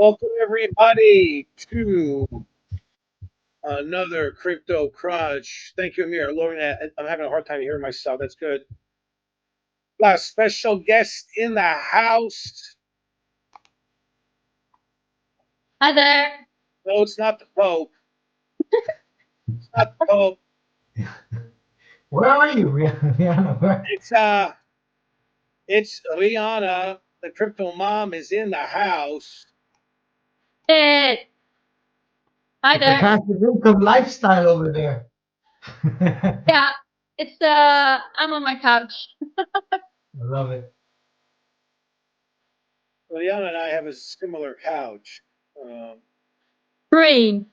Welcome everybody to another Crypto Crunch. Thank you, Amir. Lauren, I'm having a hard time hearing myself. That's good. Got a special guest in the house. Hi there. No, it's not the Pope. It's not the Pope. Where are you, Rihanna? Where? It's Liana. The crypto mom is in the house. Hey. Hi It's a there. passive income lifestyle over there. Yeah, it's I'm on my couch. I love it. Liana and I have a similar couch. Um, Green.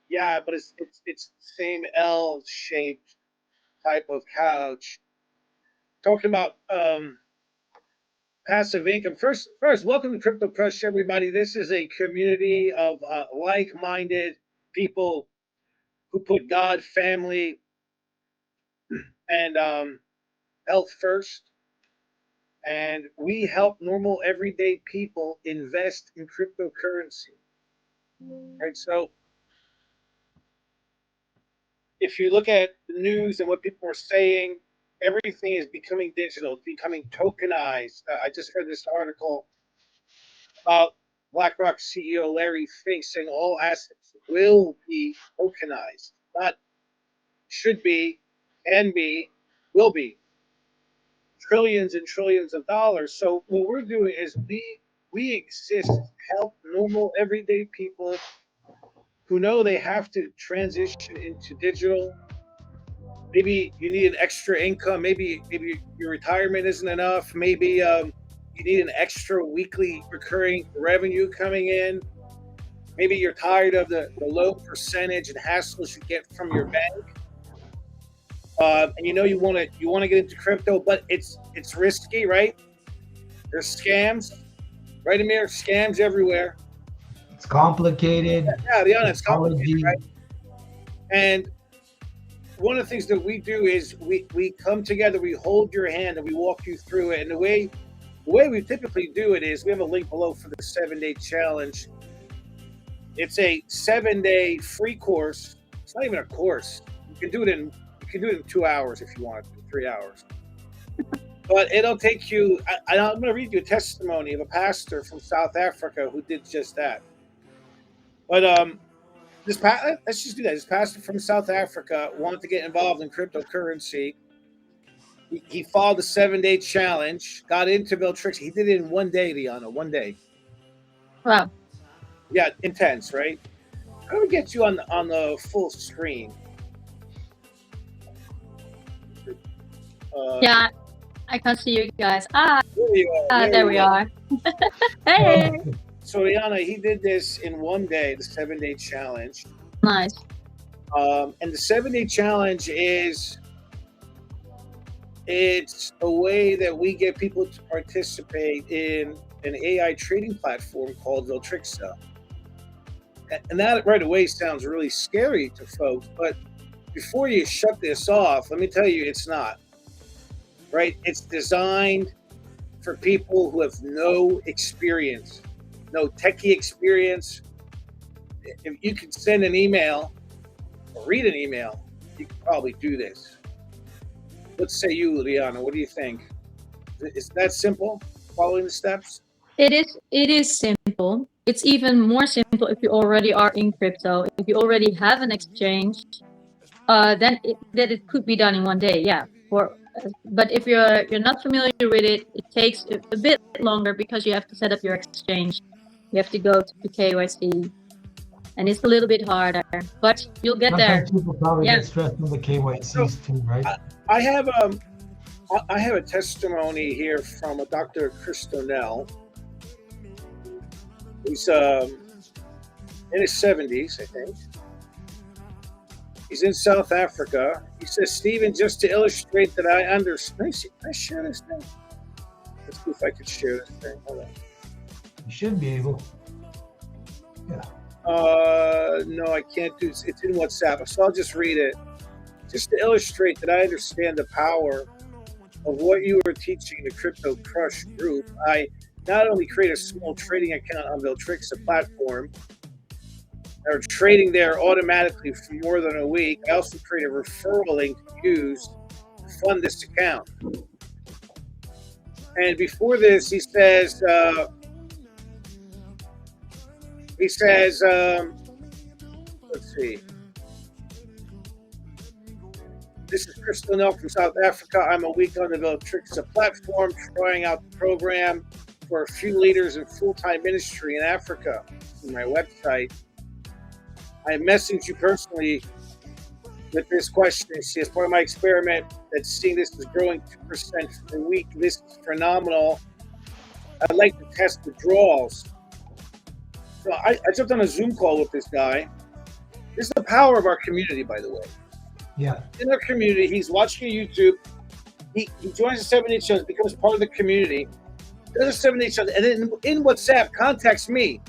yeah, but it's the same L-shaped type of couch. Talking about passive income. First, welcome to Crypto Crush, everybody. This is a community of like-minded people who put God, family, and health first. And we help normal, everyday people invest in cryptocurrency. Right. So, if you look at the news and what people are saying, everything is becoming digital, it's becoming tokenized. I just read this article about BlackRock CEO Larry Fink saying all assets will be tokenized, not should be, can be, will be. Trillions and trillions of dollars. So what we're doing is we exist to help normal everyday people who know they have to transition into digital. Maybe you need an extra income. Maybe your retirement isn't enough. Maybe you need an extra weekly recurring revenue coming in. Maybe you're tired of the low percentage and hassles you get from your bank, and you know you want to get into crypto, but it's risky, right? There's scams, right, Amir? Scams everywhere. It's complicated. Yeah, the honest complicated, Technology. right? And one of the things that we do is we come together, we hold your hand, and we walk you through it. And the way we typically do it is we have a link below for the 7-day challenge. It's a 7-day free course. It's not even a course. You can do it in 2 hours if you want to, 3 hours. But it'll take you. I'm going to read you a testimony of a pastor from South Africa who did just that. But let's just do that. This pastor from South Africa wanted to get involved in cryptocurrency. He followed the 7-day challenge, got into Veltrixa. He did it in one day, Liana, one day. Wow. Yeah, intense, right? How do we get you on the full screen? Yeah, I can see you guys. There We you are. Hey. So Liana, he did this in one day, the 7-day challenge. Nice. And the 7-day challenge it's a way that we get people to participate in an AI trading platform called Veltrixa. And that right away sounds really scary to folks, but before you shut this off, let me tell you, it's not. Right? It's designed for people who have no experience, no techie experience. If you can send an email or read an email, you can probably do this. What say you, Liana? What do you think? Is that simple, following the steps? It is simple. It's even more simple if you already are in crypto. If you already have an exchange, then it could be done in one day. Yeah. But if you're not familiar with it, it takes a bit longer because you have to set up your exchange. You have to go to KYC, and it's a little bit harder, but you'll get there. Sometimes people probably Yeah. get stressed from the KYCs too, right? I have a testimony here from a Dr. Chris Donnell. He's in his 70s, I think. He's in South Africa. He says, Stephen, just to illustrate that I understand. Can I share this thing? Let's see if I can share this thing. Hold on. You should be able. Yeah. No, I can't do this. It's in WhatsApp, so I'll just read it. Just to illustrate that I understand the power of what you were teaching the Crypto Crush group, I not only create a small trading account on Veltrixa platform, or trading there automatically for more than a week, I also create a referral link to use to fund this account. And before this, he says, let's see. This is Crystal Nell from South Africa. I'm a week on the Veltrixa platform, trying out the program for a few leaders in full-time ministry in Africa. On my website, I messaged you personally with this question. As part of my experiment, that seeing this is growing 2% per week. This is phenomenal. I'd like to test withdrawals. So I jumped on a Zoom call with this guy. This is the power of our community, by the way. Yeah. In our community, he's watching YouTube. He joins the 7-8 shows, becomes part of the community. Does a 7-8 shows, and then in WhatsApp contacts me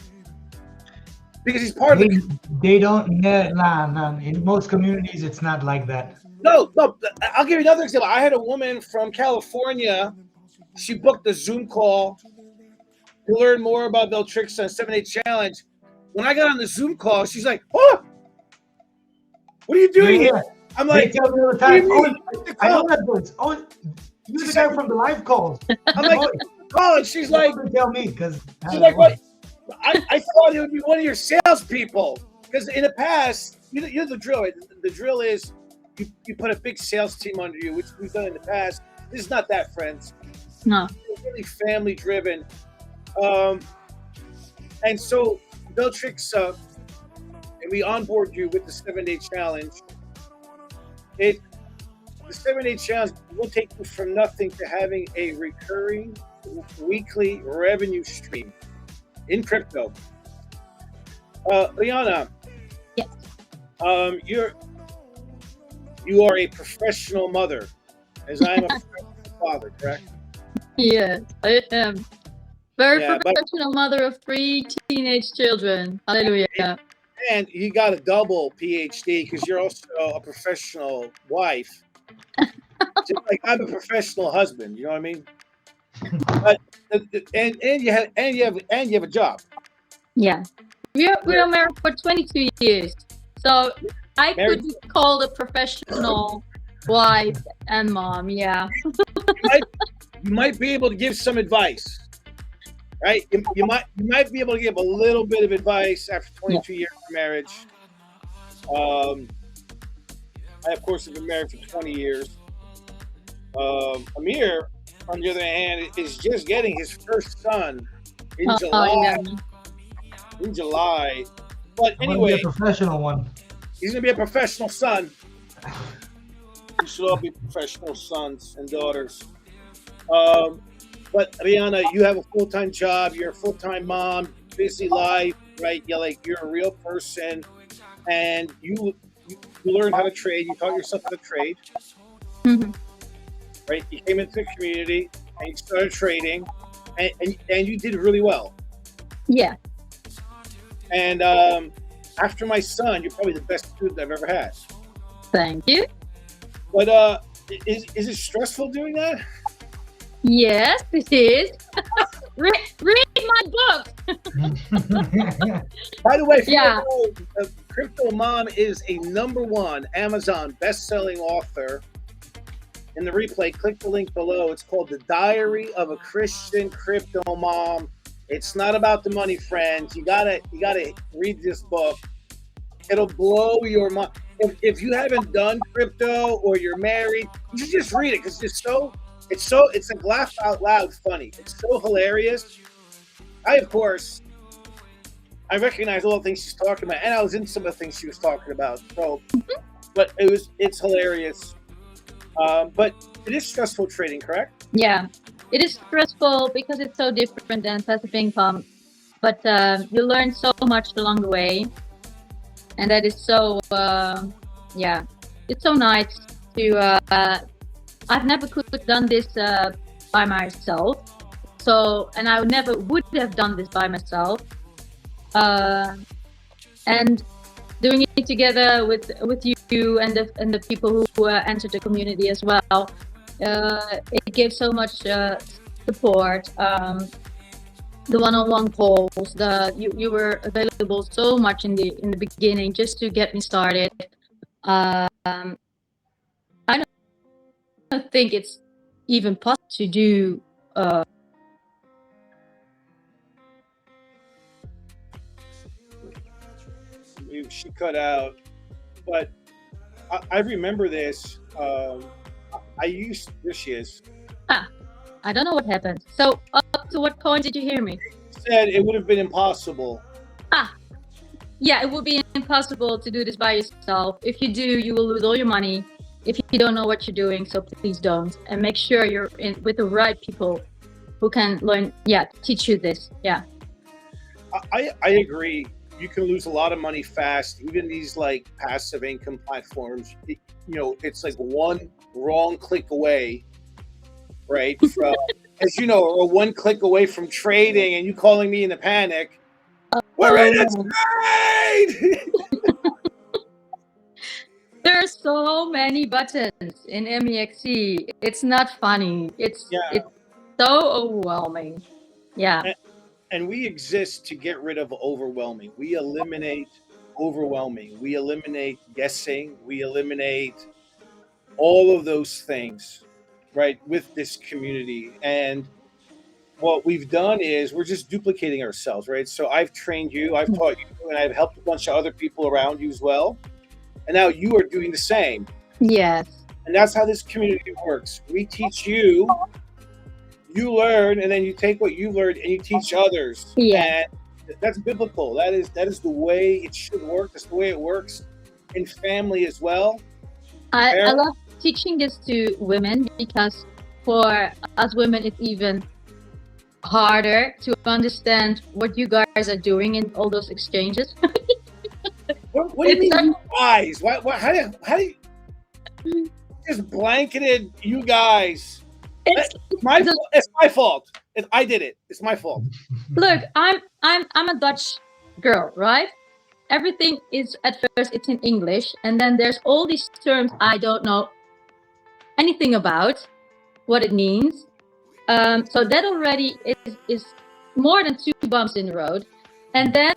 because he's part of the. They don't. Nah. In most communities, it's not like that. No. I'll give you another example. I had a woman from California. She booked a Zoom call to learn more about Veltrixa and 7-8 Challenge. When I got on the Zoom call, she's like, "Oh, what are you doing here?" I'm like, they tell me all the time, I know that voice. Oh, you're the guy from the live calls. I'm like, oh, and she's like, tell me, because she's like, what? I thought it would be one of your salespeople, because in the past, you know the drill. The drill is you put a big sales team under you, which we've done in the past. This is not that, friends. No, It's really family driven, and so Veltrixa, and we onboard you with the 7-day challenge. The 7-day challenge will take you from nothing to having a recurring weekly revenue stream in crypto. Liana, yes, you are a professional mother, as I am a professional father, correct? yes, I am. Very Yeah, professional mother of 3 teenage children. Hallelujah. And you got a double PhD because you're also a professional wife. Just like I'm a professional husband, you know what I mean? But and you have a job. Yeah. We are married for 22 years. So I could be called a professional wife and mom, yeah. You might be able to give some advice. Right? You might be able to give a little bit of advice after 22 years of marriage. I of course have been married for 20 years. Amir, on the other hand, is just getting his first son in July. Yeah. In July. But I'm anyway, gonna be a professional one. He's gonna be a professional son. We should all be professional sons and daughters. But Rihanna, you have a full-time job. You're a full-time mom, busy life, right? You're a real person, and you learn how to trade. You taught yourself how to trade, right? You came into the community and you started trading, and you did really well. Yeah. And after my son, you're probably the best student I've ever had. Thank you. But is it stressful doing that? Yes, it is. read my book. By the way, Yeah. Crypto Mom is a #1 Amazon best-selling author. In the replay, click the link below. It's called The Diary of a Christian Crypto Mom. It's not about the money, friends. You gotta read this book. It'll blow your mind. If you haven't done crypto or you're married, you should just read it because it's like laugh out loud funny. It's so hilarious. I recognize all the things she's talking about, and I was in some of the things she was talking about. So, but it's hilarious. But it is stressful trading, correct? Yeah, it is stressful because it's so different than passive income, but you learn so much along the way, and that is so it's so nice to. I've never could have done this by myself, and I never would have done this by myself, and doing it together with you and the people who entered the community as well. It gives so much support. the one-on-one calls. You were available so much in the beginning just to get me started. I don't think it's even possible to do. She cut out, but I remember this. I used There she is. I don't know what happened. So up to what point did you hear me? Said it would have been impossible. Yeah, it would be impossible to do this by yourself. If you do, you will lose all your money. If you don't know what you're doing, so please don't. And make sure you're in with the right people who can learn. Yeah, teach you this. Yeah. I agree. You can lose a lot of money fast. Even these like passive income platforms, it's like one wrong click away, right? From, as you know, or one click away from trading, and you calling me in a panic. We're in a trade. There are so many buttons in MEXC. It's not funny. It's so overwhelming. Yeah. And we exist to get rid of overwhelming. We eliminate overwhelming. We eliminate guessing. We eliminate all of those things, right, with this community. And what we've done is we're just duplicating ourselves, right? So I've trained you, I've taught you, and I've helped a bunch of other people around you as well. And now you are doing the same. Yes. And that's how this community works. We teach you, you learn, and then you take what you learned and you teach others. Yeah. And that's biblical. That is the way it should work. That's the way it works in family as well. I love teaching this to women because for us women, it's even harder to understand what you guys are doing in all those exchanges. What do you mean, you guys? How do you just blanketed you guys? It's my fault. I did it. It's my fault. Look, I'm a Dutch girl, right? Everything is at first it's in English, and then there's all these terms I don't know anything about what it means. So that already is more than 2 bumps in the road, and then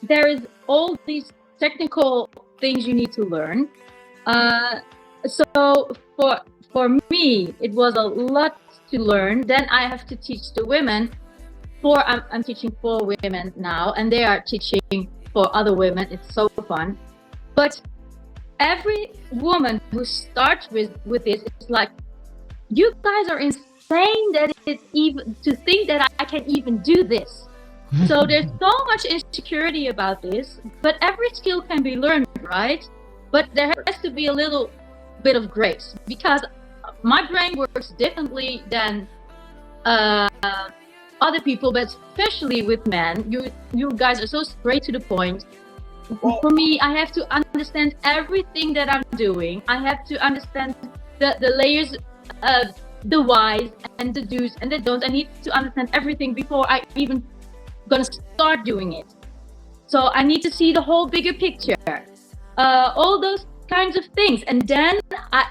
there is all these technical things you need to learn. So for me, it was a lot to learn. Then I have to teach the women. I'm teaching 4 women now, and they are teaching for other women. It's so fun. But every woman who starts with this, it's like, you guys are insane that it's even to think that I can even do this. So there's so much insecurity about this, but every skill can be learned, right? But there has to be a little bit of grace, because my brain works differently than other people, but especially with men. You guys are so straight to the point. Well, for me, I have to understand everything that I'm doing. I have to understand the layers, the whys and the do's and the don'ts. I need to understand everything before I even gonna start doing it. So I need to see the whole bigger picture, all those kinds of things. And then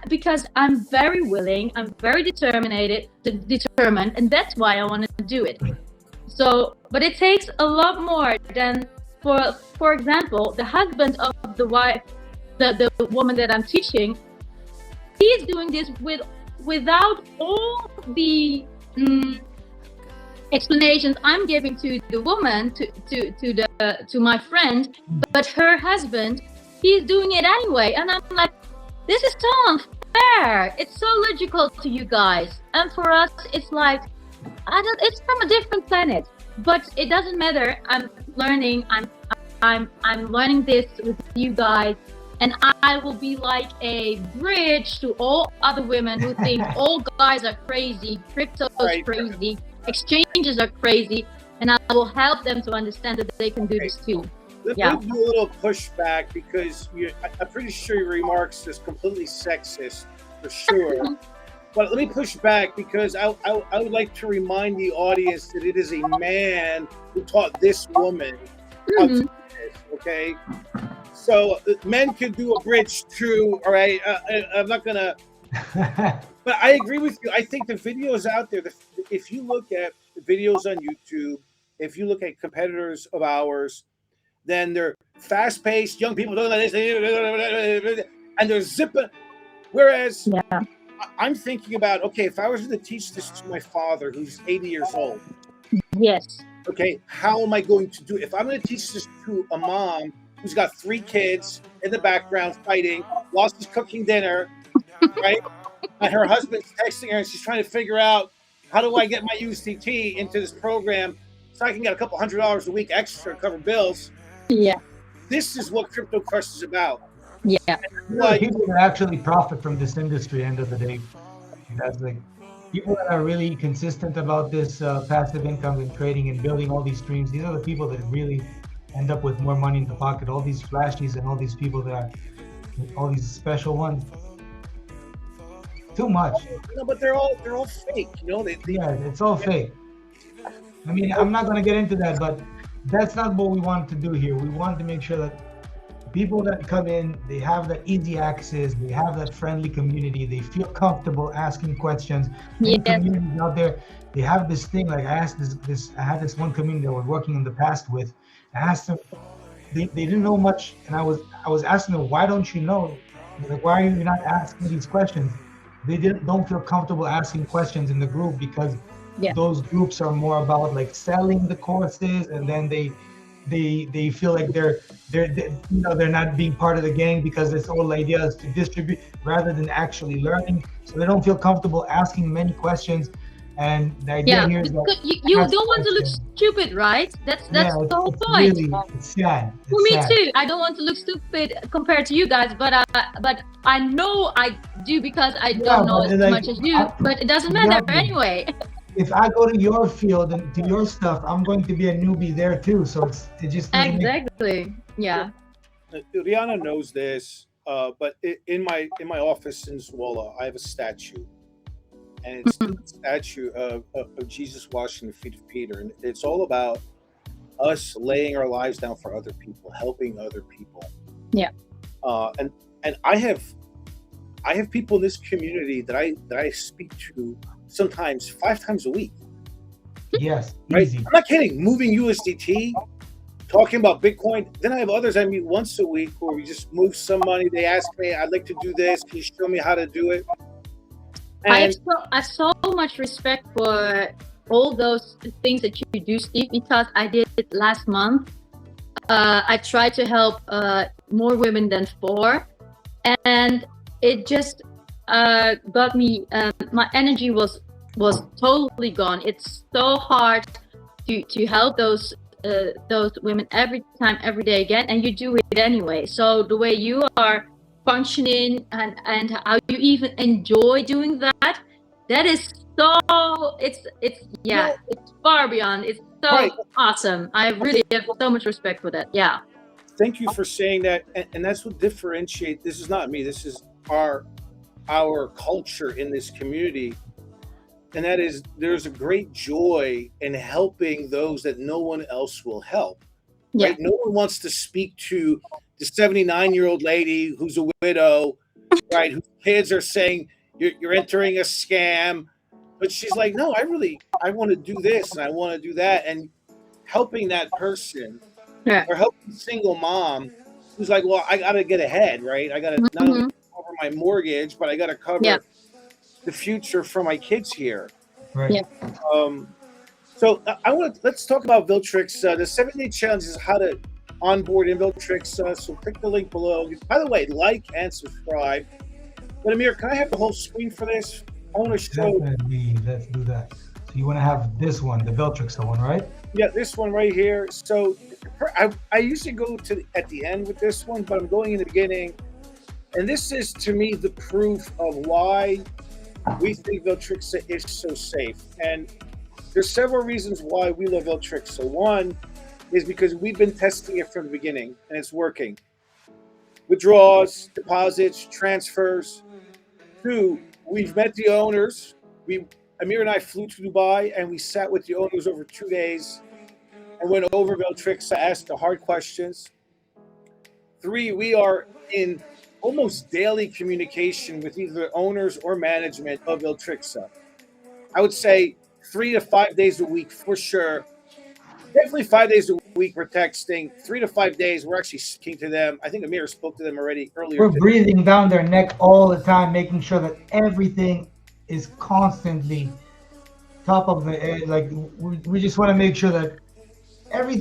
because I'm very willing, I'm very determined, and that's why I want to do it. So, but it takes a lot more than, for example, the husband of the wife, the woman that I'm teaching, he's doing this without all the explanations I'm giving to the woman, to my friend, but her husband, he's doing it anyway. And I'm like, this is so unfair. It's so logical to you guys, and for us, it's like, it's from a different planet. But it doesn't matter. I'm learning. I'm learning this with you guys, and I will be like a bridge to all other women who think all guys are crazy, crypto is crazy, exchanges are crazy, and I will help them to understand that they can do this too. Let me do a little pushback, because I'm pretty sure your remarks is completely sexist, for sure. But let me push back, because I would like to remind the audience that it is a man who taught this woman how to do this, okay? So men can do a bridge too, all right? I'm not going to... But I agree with you. I think the videos out there, if you look at the videos on YouTube, if you look at competitors of ours, then they're fast-paced, young people doing this, and they're zipping. Whereas Yeah. I'm thinking about, okay, if I was going to teach this to my father, who's 80 years old, Yes. okay, how am I going to do it? If I'm going to teach this to a mom who's got 3 kids in the background fighting while she's cooking dinner, right? And her husband's texting her and she's trying to figure out, how do I get my USDT into this program so I can get a couple $100 a week extra to cover bills? Yeah. This is what Crypto Crush is about. Yeah. Like, people that actually profit from this industry, end of the day. That's like people that are really consistent about this passive income and trading and building all these streams. These are the people that really end up with more money in the pocket. All these flashies and all these people that are all these special ones. Too much. No, but they're all fake. Yeah, it's all fake. I mean, I'm not going to get into that, but that's not what we want to do here. We want to make sure that people that come in, they have that easy access, they have that friendly community, they feel comfortable asking questions. Many communities out there, they have this thing, like I asked I had this one community that I was working in the past with. I asked them, they didn't know much, and I was asking them, why don't you know? Like, why are you not asking these questions? They don't feel comfortable asking questions in the group because those groups are more about like selling the courses, and then they feel like they're not being part of the gang because its whole idea is to distribute rather than actually learning. So they don't feel comfortable asking many questions. And the idea here is that you don't want to look stupid, right? That's the whole point. Really, it's sad. For me too. I don't want to look stupid compared to you guys, but I know I do because I don't know as much as you. But it doesn't matter anyway. If I go to your field and to your stuff, I'm going to be a newbie there too. So it just exactly. Yeah. Rihanna knows this, but in my office in Zwolle, I have a statue, and it's a statue of Jesus washing the feet of Peter, and it's all about us laying our lives down for other people, helping other people. Yeah. And I have people in this community that I speak to sometimes 5 times a week. Yes, right? Easy. I'm not kidding. Moving USDT, talking about Bitcoin. Then I have others I meet once a week where we just move some money. They ask me, I'd like to do this. Can you show me how to do it? And I have so much respect for all those things that you do, Steve, because I did it last month. I tried to help more women than 4, and it just got me. My energy was totally gone. It's so hard to help those women every time, every day again, and you do it anyway. So the way you are functioning and how you even enjoy doing that is so it's far beyond. It's so awesome. I really have so much respect for that. Yeah. Thank you for saying that, and that's what differentiates. This is not me. This is our culture in this community, and that is there's a great joy in helping those that no one else will help. Yeah. Right? No one wants to speak to the 79-year-old lady who's a widow, right? Whose kids are saying you're entering a scam, but she's like, no, I want to do this and I want to do that, and helping that person. Yeah. Or helping a single mom who's like, well, I got to get ahead, right? I got to not only cover my mortgage, but I got to cover the future for my kids here. Right. Yeah. So let's talk about Veltrixa. The 7-day challenge is how to onboard in Veltrixa. So click the link below. By the way, like and subscribe. But Amir, can I have the whole screen for this? I want to show. Definitely, let's do that. So you want to have this one, the Veltrixa one, right? Yeah, this one right here. So I usually go at the end with this one, but I'm going in the beginning. And this is, to me, the proof of why we think Veltrixa is so safe. And there's several reasons why we love Veltrixa. One is because we've been testing it from the beginning, and it's working. Withdrawals, deposits, transfers. 2, we've met the owners. Amir and I flew to Dubai, and we sat with the owners over 2 days and went over Veltrixa, asked the hard questions. 3, we are in almost daily communication with either the owners or management of Veltrixa. I would say 3 to 5 days a week for sure. definitely 5 days a week we're texting. 3 to 5 days we're actually speaking to them. I think Amir spoke to them already earlier We're today. breathing down their neck all the time, making sure that everything is constantly top of the edge. Like we just want to make sure that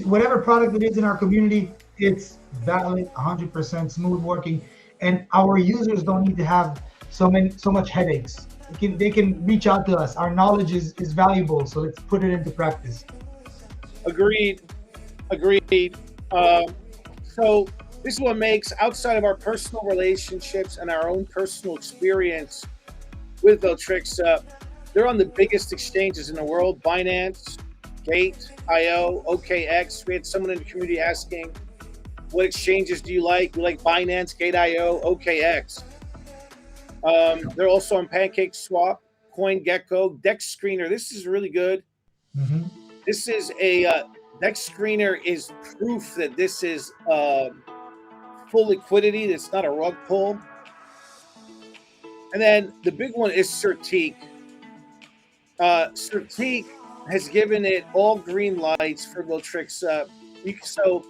whatever product it is in our community, it's valid, 100% smooth working, and our users don't need to have so much headaches. They can reach out to us. Our knowledge is valuable, so let's put it into practice. Agreed. Agreed. Um, so this is what makes, outside of our personal relationships and our own personal experience with Veltrixa, they're on the biggest exchanges in the world: Binance, Gate, IO, OKX. We had someone in the community asking, what exchanges do you like? We like Binance, Gate, IO, OKX. They're also on Pancake Swap, CoinGecko, Dex Screener. This is really good. Hmm. This is a Dex Screener is proof that this is full liquidity. That's not a rug pull. And then the big one is Certique. Certique has given it all green lights for Veltrixa. So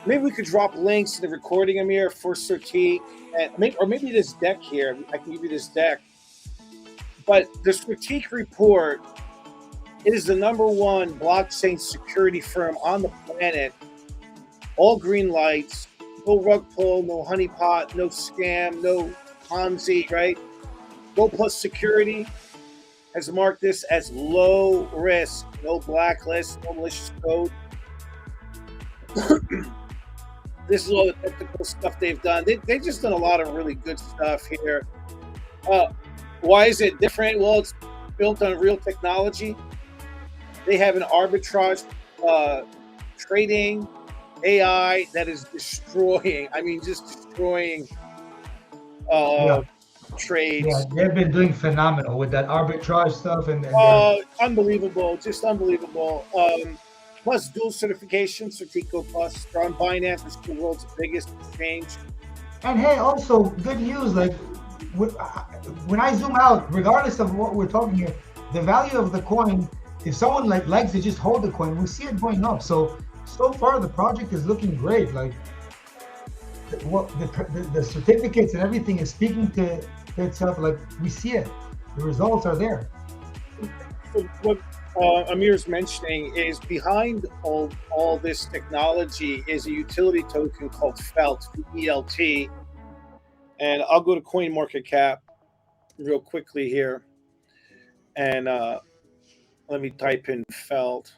maybe we could drop links in the recording, Amir, for Certique, and maybe this deck here. I can give you this deck. But the Certique report, it is the #1 blockchain security firm on the planet. All green lights, no rug pull, no honeypot, no scam, no Ponzi, right? Go Plus Security has marked this as low risk, no blacklist, no malicious code. This is all the technical stuff they've done. They've just done a lot of really good stuff here. Why is it different? Well, it's built on real technology. They have an arbitrage trading AI that is destroying, I mean, just destroying Yeah, trades. yeah, they've been doing phenomenal with that arbitrage stuff, and Unbelievable, just unbelievable. Plus dual certification, Certico Plus. They're on Binance, which is the world's biggest exchange. and hey, also good news. Like when I zoom out, regardless of what we're talking here, the value of the coin. If someone likes to just hold the coin, we see it going up. So far the project is looking great. Like what the certificates and everything is speaking to itself. Like we see it, the results are there. So what Amir's mentioning is behind all this technology is a utility token called Felt, ELT. And I'll go to CoinMarketCap real quickly here. And let me type in Felt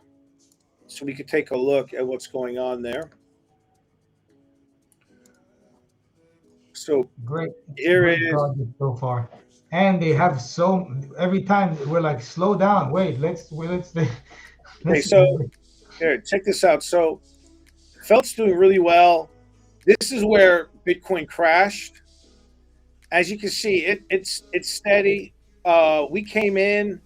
so we could take a look at what's going on there. So Great, here great is, project so far. And they have every time we're like, slow down, wait, okay, let's so here, check this out. So Felt's doing really well. This is where Bitcoin crashed. As you can see, it's steady. We came in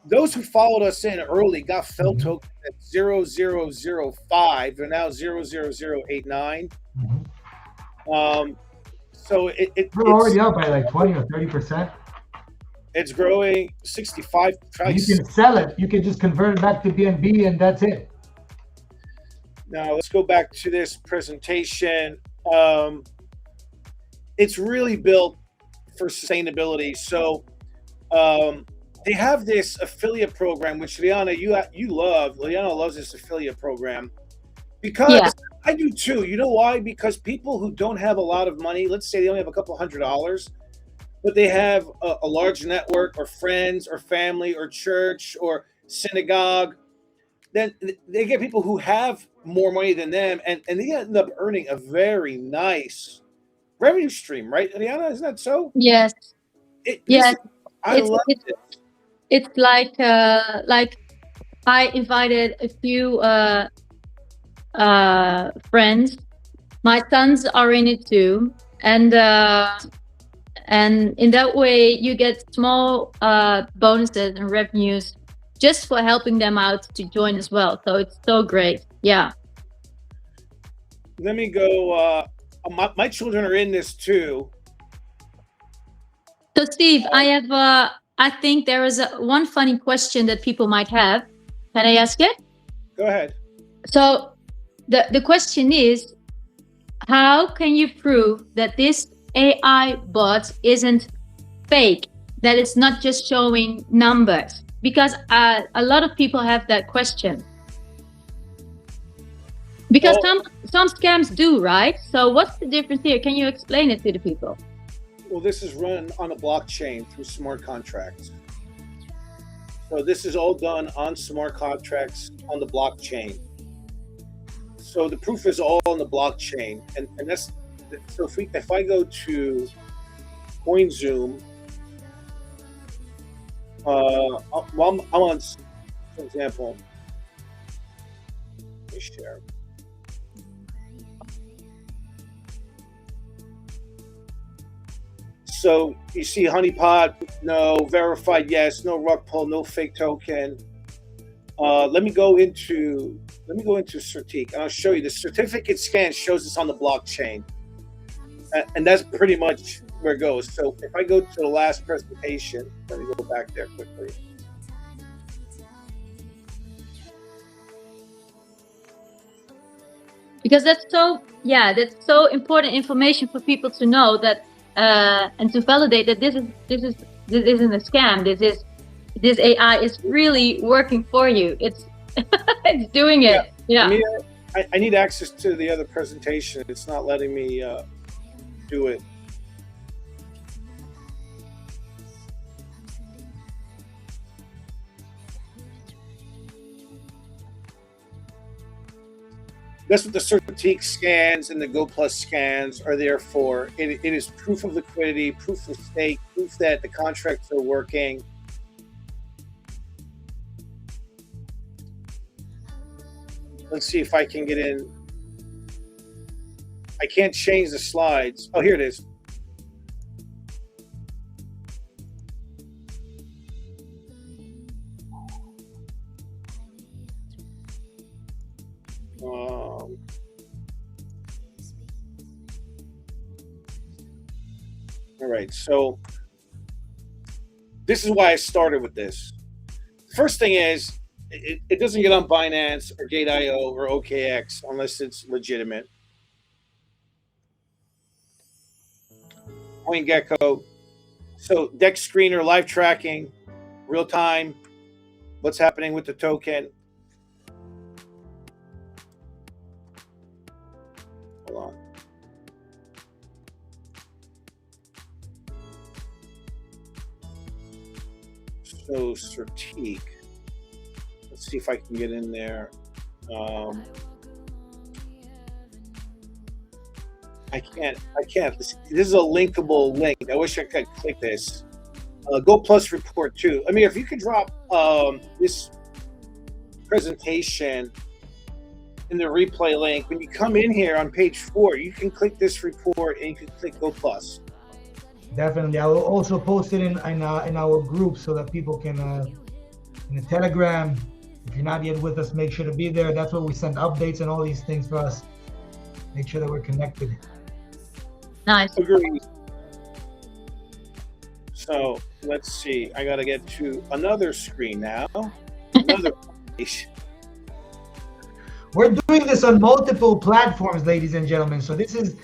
those who followed us in early got Felt token at 0005. They're now 00089. So we're already up by like 20 or 30%. it's growing 65. You can sell it. You can just convert it back to BNB, and that's it. Now let's go back to this presentation. It's really built for sustainability. So they have this affiliate program, which Liana, you love. Liana loves this affiliate program because Yeah. I do too. You know why? Because people who don't have a lot of money, let's say they only have a couple $100, but they have a large network or friends or family or church or synagogue, then they get people who have more money than them, and they end up earning a very nice revenue stream, right, Liana? Isn't that so? Yes. Yes. I love it. It's like I invited a few friends. My sons are in it too, and in that way you get small bonuses and revenues just for helping them out to join as well. So it's so great. Yeah. Let me go. My children are in this too. So Steve, I have I think there is one funny question that people might have. Can I ask it? Go ahead. So the question is, how can you prove that this AI bot isn't fake, that it's not just showing numbers? Because a lot of people have that question. Because some scams do, right? So what's the difference here? Can you explain it to the people? Well, this is run on a blockchain through smart contracts. So this is all done on smart contracts on the blockchain. So the proof is all on the blockchain, and that's so. If I go to CoinZoom, well, I'm on, for example, let me share. So you see honeypot, no; verified, yes; no rug pull, no fake token. Let me go into Certique, and I'll show you the certificate scan shows this on the blockchain, and that's pretty much where it goes. So if I go to the last presentation, let me go back there quickly. Because that's so important information for people to know, that and to validate that this isn't a scam. This AI is really working for you. It's it's doing it. Yeah. I need access to the other presentation. It's not letting me do it. That's what the Certique scans and the Go Plus scans are there for. It is proof of liquidity, proof of stake, proof that the contracts are working. Let's see if I can get in. I can't change the slides. Oh, here it is. All right, so this is why I started with this. First thing is, it doesn't get on Binance or Gate.io or OKX unless it's legitimate. CoinGecko. So DEX screener, live tracking, real time, what's happening with the token. Hold on. So Certique. Let's see if I can get in there. I can't. This is a linkable link. I wish I could click this. Go Plus report too. I mean, if you could drop this presentation in the replay link, when you come in here on page 4, you can click this report and you can click Go Plus. Definitely. I will also post it in our group so that people can, in the Telegram, if you're not yet with us, make sure to be there. That's where we send updates and all these things for us. Make sure that we're connected. Nice. Agreed. So let's see. I got to get to another screen now. Another page. We're doing this on multiple platforms, ladies and gentlemen. So this is,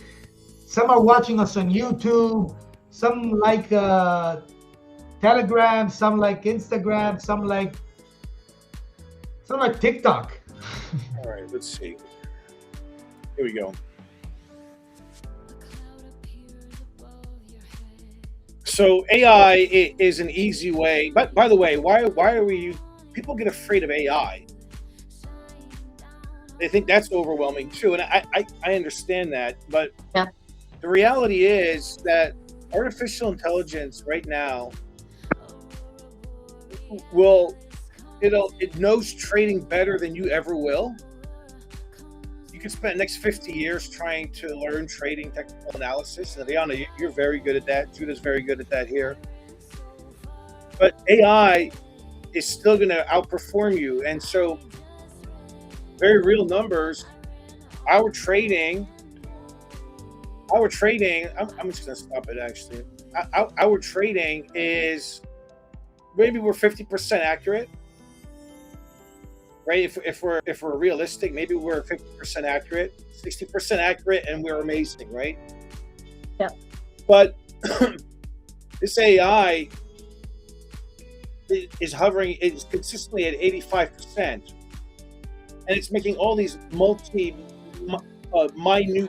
some are watching us on YouTube, some like Telegram, some like Instagram, some like TikTok. All right, let's see. Here we go. So AI is an easy way. But by the way, why are we? People get afraid of AI. They think that's overwhelming too, and I understand that. But yeah, the reality is that artificial intelligence right now it knows trading better than you ever will. You could spend the next 50 years trying to learn trading technical analysis. And Liana, you're very good at that. Judah's very good at that here. But AI is still going to outperform you. And so, very real numbers, our trading, I'm just going to stop it actually. Our trading is, maybe we're 50% accurate. right? If we're realistic, maybe we're 50% accurate, 60% accurate, and we're amazing, right? Yeah. But this AI is hovering, is consistently at 85%, and it's making all these minute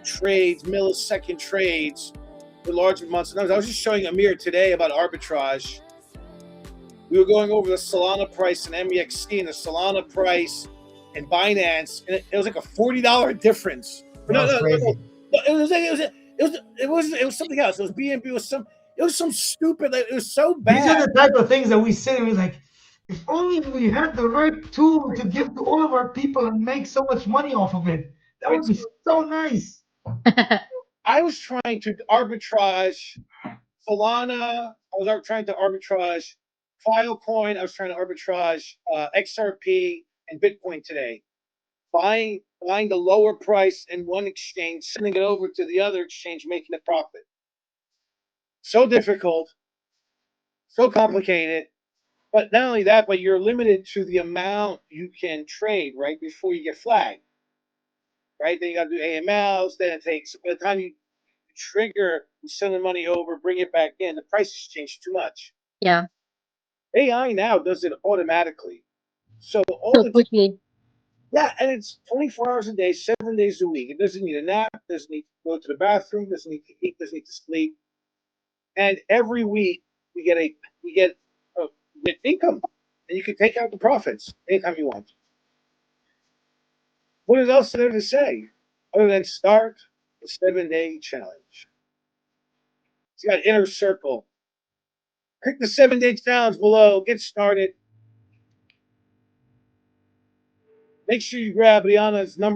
trades, millisecond trades with large amounts of numbers. I was just showing Amir today about arbitrage. We were going over the Solana price and MEXC and the Solana price and Binance, and it was like a $40 difference. That was crazy. It was something else. It was BNB. It was some stupid. It was so These are bad. the type of things that we sit and we're like, if only we had the right tool to give to all of our people and make so much money off of it. That would be so nice. I was trying to arbitrage Solana. I was trying to arbitrage Filecoin. I was trying to arbitrage XRP and Bitcoin today. Buying the lower price in one exchange, sending it over to the other exchange, making a profit. So difficult, so complicated. But not only that, but you're limited to the amount you can trade, right, before you get flagged. Right? Then you got to do AMLs. Then it takes, by the time you trigger, you send the money over, bring it back in, the price has changed too much. Yeah. AI now does it automatically. So all So the quickly. Yeah, and it's 24 hours a day, 7 days a week. It doesn't need a nap, doesn't need to go to the bathroom, doesn't need to eat, doesn't need to sleep. And every week we get we get income, and you can take out the profits anytime you want. What else is there to say other than start the 7 day challenge? It's got inner circle. Click the 7 day challenge below. Get started. Make sure you grab Liana's #1